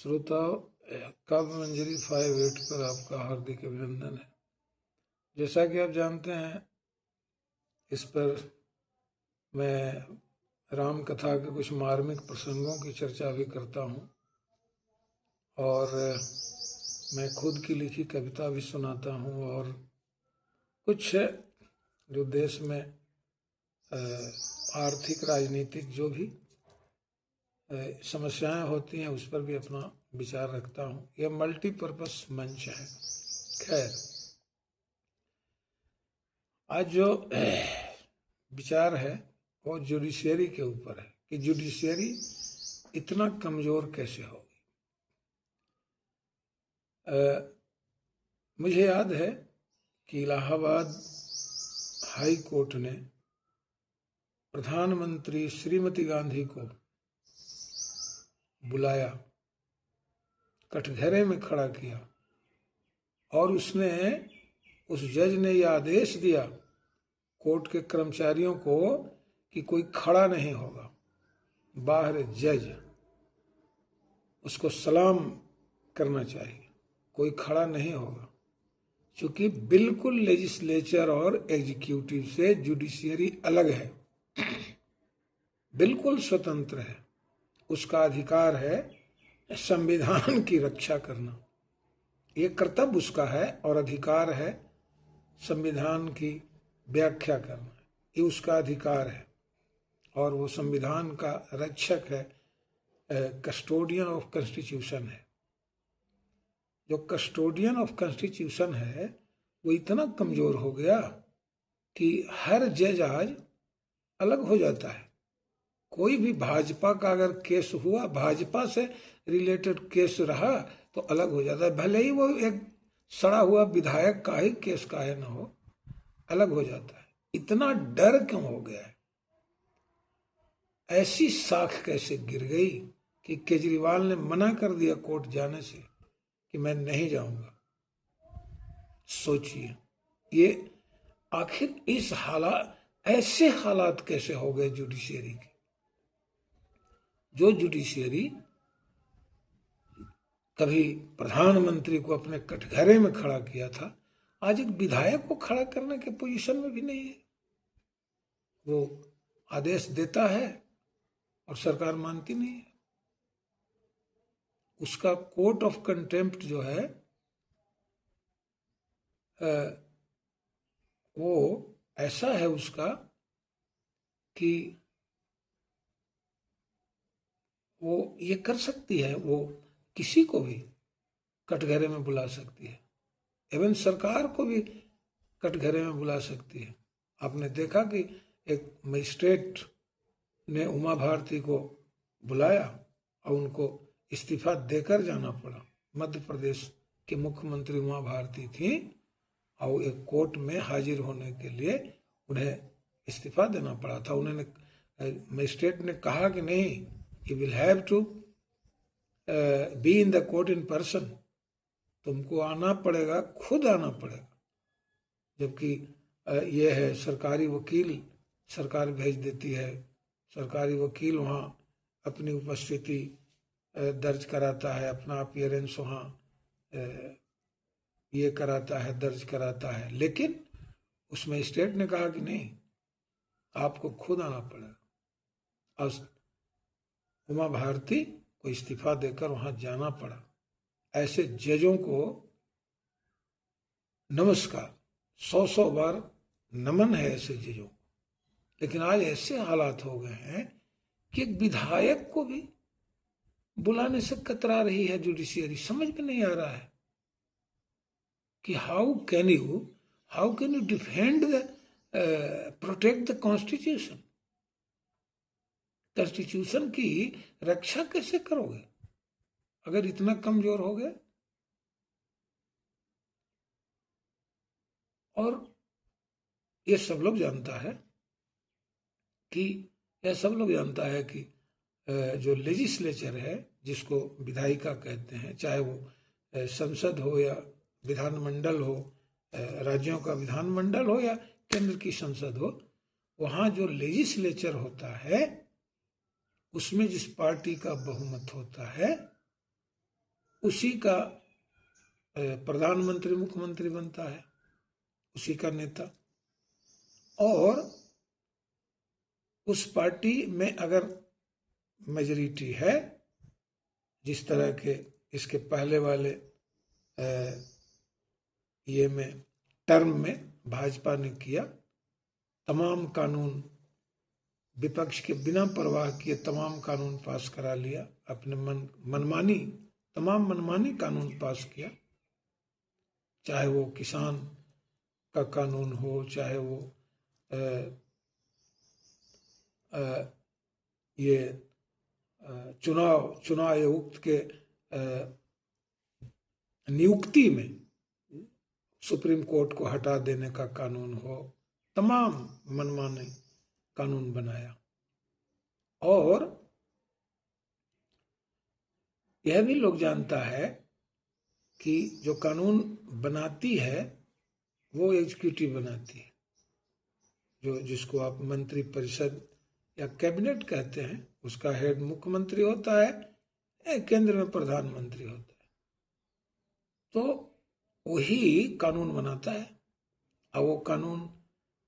श्रोताओं, काव्य मंजरी 5/8 पर आपका हार्दिक अभिनंदन है। जैसा कि आप जानते हैं, इस पर मैं राम कथा के कुछ मार्मिक प्रसंगों की चर्चा भी करता हूँ और मैं खुद की लिखी कविता भी सुनाता हूँ और कुछ जो देश में आर्थिक राजनीतिक जो भी समस्याएं होती हैं उस पर भी अपना विचार रखता हूँ। यह मल्टीपर्पस मंच है। खैर, आज जो विचार है वो जुडिशियरी के ऊपर है कि जुडिशियरी इतना कमजोर कैसे होगी। मुझे याद है कि इलाहाबाद हाई कोर्ट ने प्रधानमंत्री श्रीमती गांधी को बुलाया, कटघरे में खड़ा किया और उस जज ने यह आदेश दिया कोर्ट के कर्मचारियों को कि कोई खड़ा नहीं होगा, बाहर जज उसको सलाम करना चाहिए, कोई खड़ा नहीं होगा। क्योंकि बिल्कुल लेजिस्लेचर और एग्जीक्यूटिव से जुडिशियरी अलग है, बिल्कुल स्वतंत्र है। उसका अधिकार है संविधान की रक्षा करना, ये कर्तव्य उसका है, और अधिकार है संविधान की व्याख्या करना, ये उसका अधिकार है। और वो संविधान का रक्षक है, कस्टोडियन ऑफ कॉन्स्टिट्यूशन है। जो कस्टोडियन ऑफ कॉन्स्टिट्यूशन है वो इतना कमजोर हो गया कि हर जज आज अलग हो जाता है। कोई भी भाजपा का अगर केस हुआ, भाजपा से रिलेटेड केस रहा तो अलग हो जाता है, भले ही वो एक सड़ा हुआ विधायक का ही केस का है न हो, अलग हो जाता है। इतना डर क्यों हो गया है? ऐसी साख कैसे गिर गई कि केजरीवाल ने मना कर दिया कोर्ट जाने से कि मैं नहीं जाऊंगा। सोचिए, ये आखिर इस ऐसे हालात कैसे हो गए जुडिशियरी के? जो जुडिशियरी कभी प्रधानमंत्री को अपने कटघरे में खड़ा किया था, आज एक विधायक को खड़ा करने के पोजीशन में भी नहीं है। वो आदेश देता है और सरकार मानती नहीं है। उसका कोर्ट ऑफ कंटेम्प्ट जो है वो ऐसा है उसका कि वो ये कर सकती है, वो किसी को भी कटघरे में बुला सकती है, एवं सरकार को भी कटघरे में बुला सकती है। आपने देखा कि एक मजिस्ट्रेट ने उमा भारती को बुलाया और उनको इस्तीफा देकर जाना पड़ा। मध्य प्रदेश की मुख्यमंत्री उमा भारती थी और एक कोर्ट में हाजिर होने के लिए उन्हें इस्तीफा देना पड़ा था। उन्होंने मजिस्ट्रेट ने कहा कि नहीं, you will have to be in the court in person, तुमको आना पड़ेगा, खुद आना पड़ेगा। जबकि यह है सरकारी वकील, सरकार भेज देती है, सरकारी वकील वहाँ अपनी उपस्थिति दर्ज कराता है, अपना अपीयरेंस वहाँ ये कराता है, दर्ज कराता है। लेकिन उस मजिस्ट्रेट ने कहा कि नहीं, आपको खुद आना पड़ेगा। और उमा भारती को इस्तीफा देकर वहां जाना पड़ा। ऐसे जजों को नमस्कार, 100 बार नमन है ऐसे जजों। लेकिन आज ऐसे हालात हो गए हैं कि एक विधायक को भी बुलाने से कतरा रही है जुडिशियरी। समझ में नहीं आ रहा है कि how can you defend the protect the constitution. Constitution की रक्षा कैसे करोगे अगर इतना कमजोर हो गए? और ये सब लोग जानता है कि जो लेजिस्लेचर है, जिसको विधायिका कहते हैं, चाहे वो संसद हो या विधानमंडल हो, राज्यों का विधानमंडल हो या केंद्र की संसद हो, वहाँ जो लेजिस्लेचर होता है उसमें जिस पार्टी का बहुमत होता है उसी का प्रधानमंत्री मुख्यमंत्री बनता है, उसी का नेता। और उस पार्टी में अगर मेजॉरिटी है, जिस तरह के इसके पहले वाले ये में टर्म में भाजपा ने किया, तमाम कानून विपक्ष के बिना परवाह किए तमाम कानून पास करा लिया, अपने मनमानी तमाम मनमानी कानून पास किया, चाहे वो किसान का कानून हो, चाहे वो ये चुनाव आयुक्त के नियुक्ति में सुप्रीम कोर्ट को हटा देने का कानून हो, तमाम मनमाने कानून बनाया। और यह भी लोग जानता है कि जो कानून बनाती है वो एग्जीक्यूटिव बनाती है, जो जिसको आप मंत्री परिषद या कैबिनेट कहते हैं, उसका हेड मुख्यमंत्री होता है, केंद्र में प्रधानमंत्री होता है। तो वही कानून बनाता है। अब वो कानून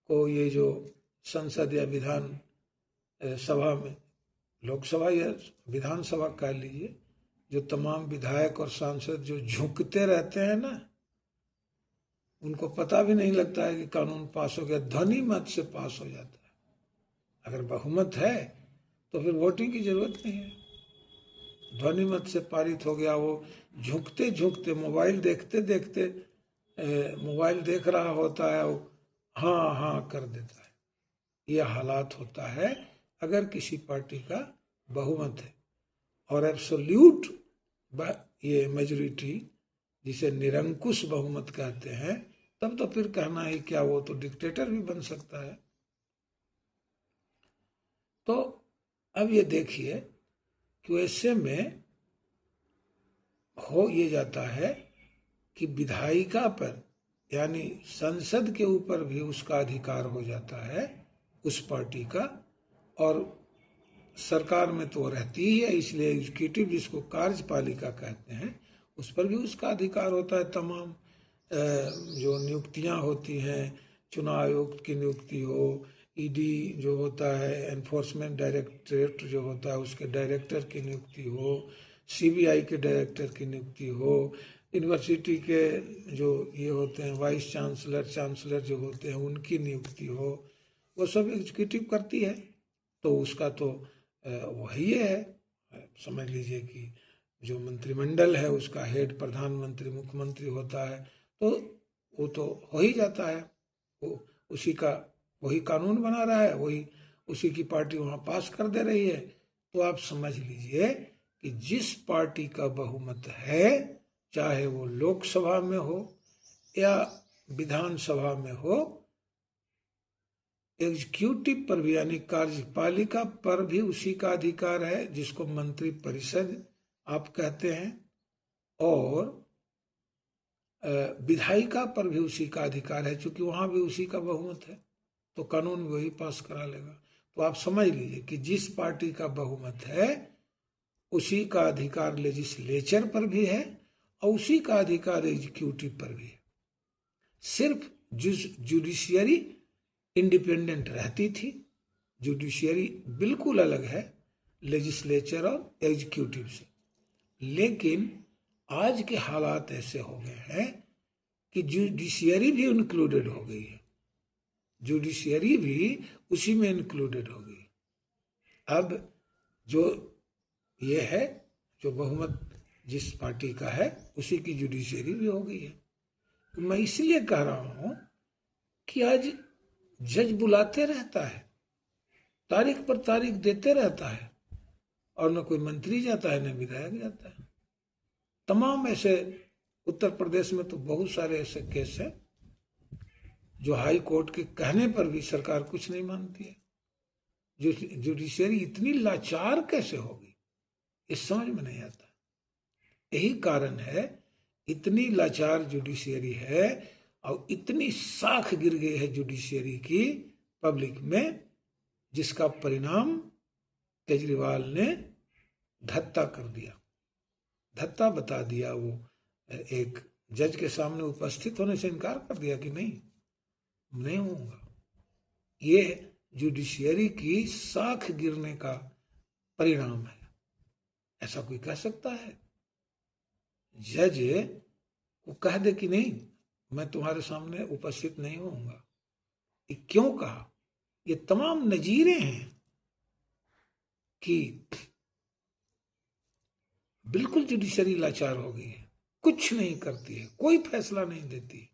को ये जो संसद या विधान सभा में, लोकसभा या विधानसभा कह लीजिए, जो तमाम विधायक और सांसद जो झुकते रहते हैं ना, उनको पता भी नहीं लगता है कि कानून पास हो गया, ध्वनि मत से पास हो जाता है। अगर बहुमत है तो फिर वोटिंग की जरूरत नहीं है, ध्वनि मत से पारित हो गया। वो झुकते झुकते मोबाइल देखते देखते, मोबाइल देख रहा होता है, वो हाँ हाँ कर देता है। यह हालात होता है अगर किसी पार्टी का बहुमत है। और एब्सोल्यूट ये मेजॉरिटी, जिसे निरंकुश बहुमत कहते हैं, तब तो फिर कहना ही क्या, वो तो डिक्टेटर भी बन सकता है। तो अब ये देखिए कि ऐसे में हो ये जाता है कि विधायिका पर यानी संसद के ऊपर भी उसका अधिकार हो जाता है उस पार्टी का, और सरकार में तो रहती ही है, इसलिए एग्जीक्यूटिव जिसको कार्यपालिका कहते हैं उस पर भी उसका अधिकार होता है। तमाम जो नियुक्तियां होती हैं, चुनाव आयोग की नियुक्ति हो, ईडी जो होता है, एनफोर्समेंट डायरेक्टरेट जो होता है उसके डायरेक्टर की नियुक्ति हो, सीबीआई के डायरेक्टर की नियुक्ति हो, यूनिवर्सिटी के जो ये होते हैं वाइस चांसलर जो होते हैं उनकी नियुक्ति हो, वो सब एग्जीक्यूटिव करती है। तो उसका तो वही है, समझ लीजिए कि जो मंत्रिमंडल है उसका हेड प्रधानमंत्री मुख्यमंत्री होता है, तो वो तो हो ही जाता है, वो उसी का वही कानून बना रहा है, वही उसी की पार्टी वहां पास कर दे रही है। तो आप समझ लीजिए कि जिस पार्टी का बहुमत है, चाहे वो लोकसभा में हो या विधानसभा में हो, एग्जीक्यूटिव पर भी यानी कार्यपालिका पर भी उसी का अधिकार है, जिसको मंत्री परिषद आप कहते हैं, और विधायिका पर भी उसी का अधिकार है, क्योंकि वहां भी उसी का बहुमत है, तो कानून वही पास करा लेगा। तो आप समझ लीजिए कि जिस पार्टी का बहुमत है उसी का अधिकार लेजिस्लेचर पर भी है और उसी का अधिकार एग्जीक्यूटिव पर भी है। सिर्फ जुडिशियरी इंडिपेंडेंट रहती थी, जुडिशियरी बिल्कुल अलग है लेजिस्लेचर और एग्जीक्यूटिव से। लेकिन आज के हालात ऐसे हो गए हैं कि जुडिशियरी भी इंक्लूडेड हो गई है, जुडिशियरी भी उसी में इंक्लूडेड हो गई। अब जो ये है, जो बहुमत जिस पार्टी का है उसी की जुडिशियरी भी हो गई है। तो मैं इसलिए कह रहा हूं कि आज जज बुलाते रहता है, तारीख पर तारीख देते रहता है, और न कोई मंत्री जाता है न विधायक जाता है। तमाम ऐसे उत्तर प्रदेश में तो बहुत सारे ऐसे केस हैं जो हाई कोर्ट के कहने पर भी सरकार कुछ नहीं मानती है। जो जुडिशियरी इतनी लाचार कैसे होगी, इस समझ में नहीं आता। यही कारण है, इतनी लाचार जुडिशियरी है और इतनी साख गिर गई है जुडिशियरी की पब्लिक में, जिसका परिणाम केजरीवाल ने धत्ता कर दिया। धत्ता बता दिया, वो एक जज के सामने उपस्थित होने से इनकार कर दिया कि नहीं होऊंगा। ये जुडिशियरी की साख गिरने का परिणाम है। ऐसा कोई कह सकता है? जज वो कह दे कि नहीं, मैं तुम्हारे सामने उपस्थित नहीं होऊंगा। ये क्यों कहा? ये तमाम नजीरें हैं कि बिल्कुल जुडिशरी लाचार हो गई है, कुछ नहीं करती है, कोई फैसला नहीं देती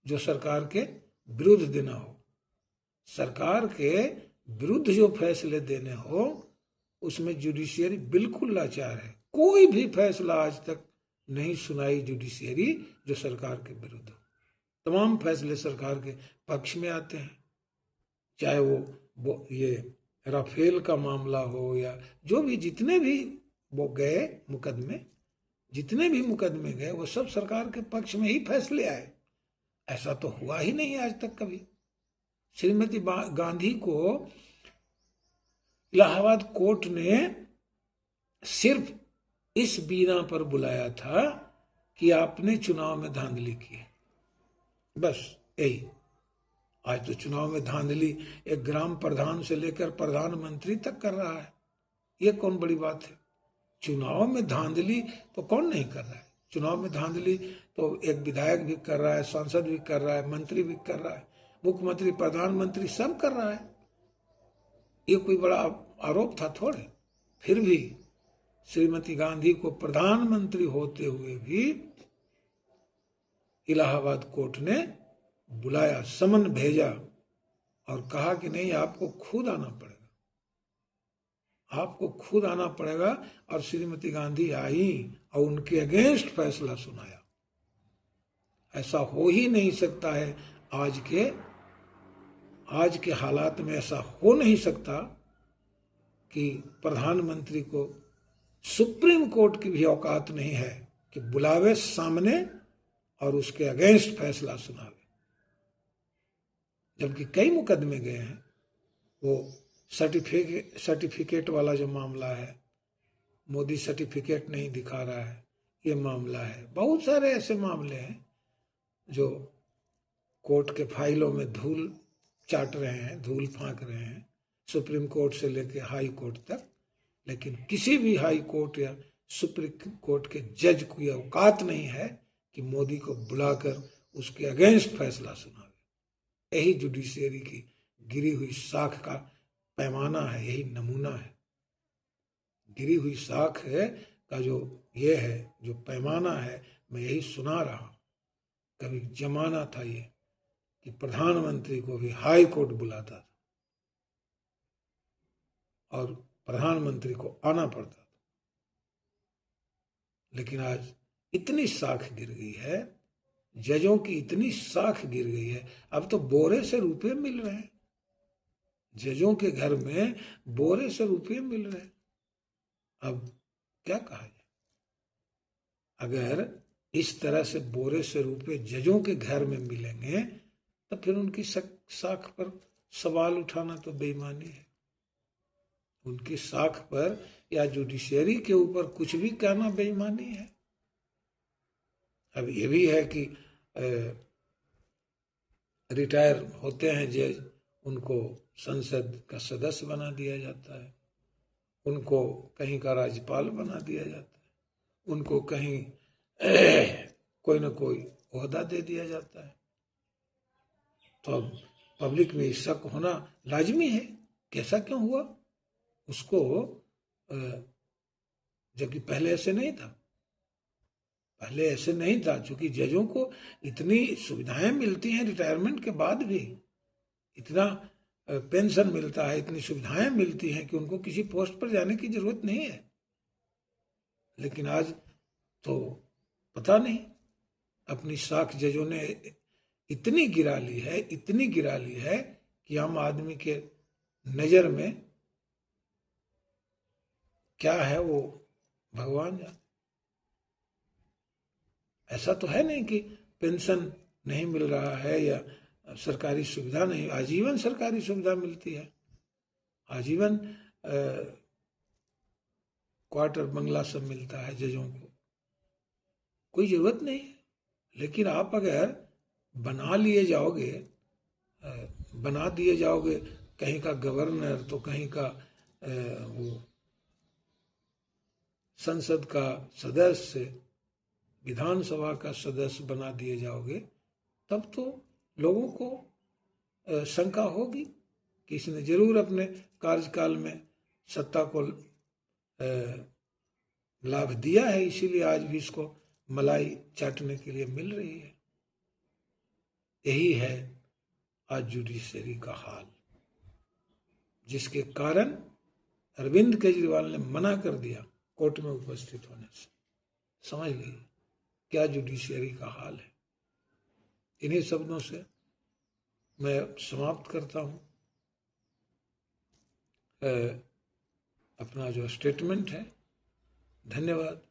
जो सरकार के विरुद्ध देना हो। सरकार के विरुद्ध जो फैसले देने हो उसमें जुडिशियरी बिल्कुल लाचार है। कोई भी फैसला आज तक नहीं सुनाई जुडिशियरी जो सरकार के विरुद्ध हो। तमाम फैसले सरकार के पक्ष में आते हैं, चाहे वो ये राफेल का मामला हो या जो भी, जितने भी वो गए मुकदमे, जितने भी मुकदमे गए वो सब सरकार के पक्ष में ही फैसले आए। ऐसा तो हुआ ही नहीं आज तक कभी। श्रीमती गांधी को इलाहाबाद कोर्ट ने सिर्फ इस बीना पर बुलाया था कि आपने चुनाव में धांधली की, बस यही। आज तो चुनाव में धांधली एक ग्राम प्रधान से लेकर प्रधानमंत्री तक कर रहा है। ये कौन बड़ी बात है? चुनाव में धांधली तो कौन नहीं कर रहा है? चुनाव में धांधली तो एक विधायक भी कर रहा है, सांसद भी कर रहा है, मंत्री भी कर रहा है, मुख्यमंत्री, प्रधानमंत्री सब कर रहा है। ये कोई बड़ा आरोप था थोड़े। फिर भी श्रीमती गांधी को प्रधानमंत्री होते हुए भी इलाहाबाद कोर्ट ने बुलाया, समन भेजा और कहा कि नहीं, आपको खुद आना पड़ेगा, आपको खुद आना पड़ेगा। और श्रीमती गांधी आई और उनके अगेंस्ट फैसला सुनाया। ऐसा हो ही नहीं सकता है। आज के हालात में ऐसा हो नहीं सकता कि प्रधानमंत्री को सुप्रीम कोर्ट की भी औकात नहीं है कि बुलावे सामने और उसके अगेंस्ट फैसला सुनावे। जबकि कई मुकदमे गए हैं, वो सर्टिफिकेट वाला जो मामला है, मोदी सर्टिफिकेट नहीं दिखा रहा है, ये मामला है। बहुत सारे ऐसे मामले हैं जो कोर्ट के फाइलों में धूल चाट रहे हैं, धूल फांक रहे हैं, सुप्रीम कोर्ट से लेकर हाई कोर्ट तक। लेकिन किसी भी हाई कोर्ट या सुप्रीम कोर्ट के जज को यह औकात नहीं है कि मोदी को बुलाकर उसके अगेंस्ट फैसला सुनावे। यही जुडिशियरी की गिरी हुई साख का पैमाना है, यही नमूना है। गिरी हुई साख है का जो ये है, जो पैमाना है, मैं यही सुना रहा हूं। कभी जमाना था ये कि प्रधानमंत्री को भी हाई कोर्ट बुलाता था और प्रधानमंत्री को आना पड़ता था। लेकिन आज इतनी साख गिर गई है, जजों की इतनी साख गिर गई है, अब तो बोरे से रुपए मिल रहे हैं। जजों के घर में बोरे से रुपए मिल रहे हैं। अब क्या कहा जाए? अगर इस तरह से बोरे से रुपए जजों के घर में मिलेंगे तो फिर उनकी साख पर सवाल उठाना तो बेईमानी है। उनकी साख पर या जुडिशियरी के ऊपर कुछ भी कहना बेईमानी है। अब ये भी है कि रिटायर होते हैं जज, उनको संसद का सदस्य बना दिया जाता है, उनको कहीं का राज्यपाल बना दिया जाता है, उनको कहीं कोई ना कोई ओहदा दे दिया जाता है। तो अब पब्लिक में शक होना लाजमी है कि ऐसा क्यों हुआ उसको, जबकि पहले ऐसे नहीं था। पहले ऐसे नहीं था, क्योंकि जजों को इतनी सुविधाएं मिलती हैं, रिटायरमेंट के बाद भी इतना पेंशन मिलता है, इतनी सुविधाएं मिलती हैं कि उनको किसी पोस्ट पर जाने की जरूरत नहीं है। लेकिन आज तो पता नहीं, अपनी साख जजों ने इतनी गिरा ली है, इतनी गिरा ली है कि आम आदमी के नजर में क्या है वो भगवान जाने। ऐसा तो है नहीं कि पेंशन नहीं मिल रहा है या सरकारी सुविधा नहीं, आजीवन सरकारी सुविधा मिलती है, आजीवन क्वार्टर बंगला सब मिलता है जजों को, कोई जरूरत नहीं है। लेकिन आप अगर बना लिए जाओगे, बना दिए जाओगे कहीं का गवर्नर तो कहीं का वो संसद का सदस्य, विधानसभा का सदस्य बना दिए जाओगे, तब तो लोगों को शंका होगी कि इसने जरूर अपने कार्यकाल में सत्ता को लाभ दिया है, इसीलिए आज भी इसको मलाई चाटने के लिए मिल रही है। यही है आज जुडिशरी का हाल, जिसके कारण अरविंद केजरीवाल ने मना कर दिया कोर्ट में उपस्थित होने से। समझ लीजिए क्या जुडिशरी का हाल है। इन्हीं शब्दों से मैं समाप्त करता हूं अपना जो स्टेटमेंट है। धन्यवाद।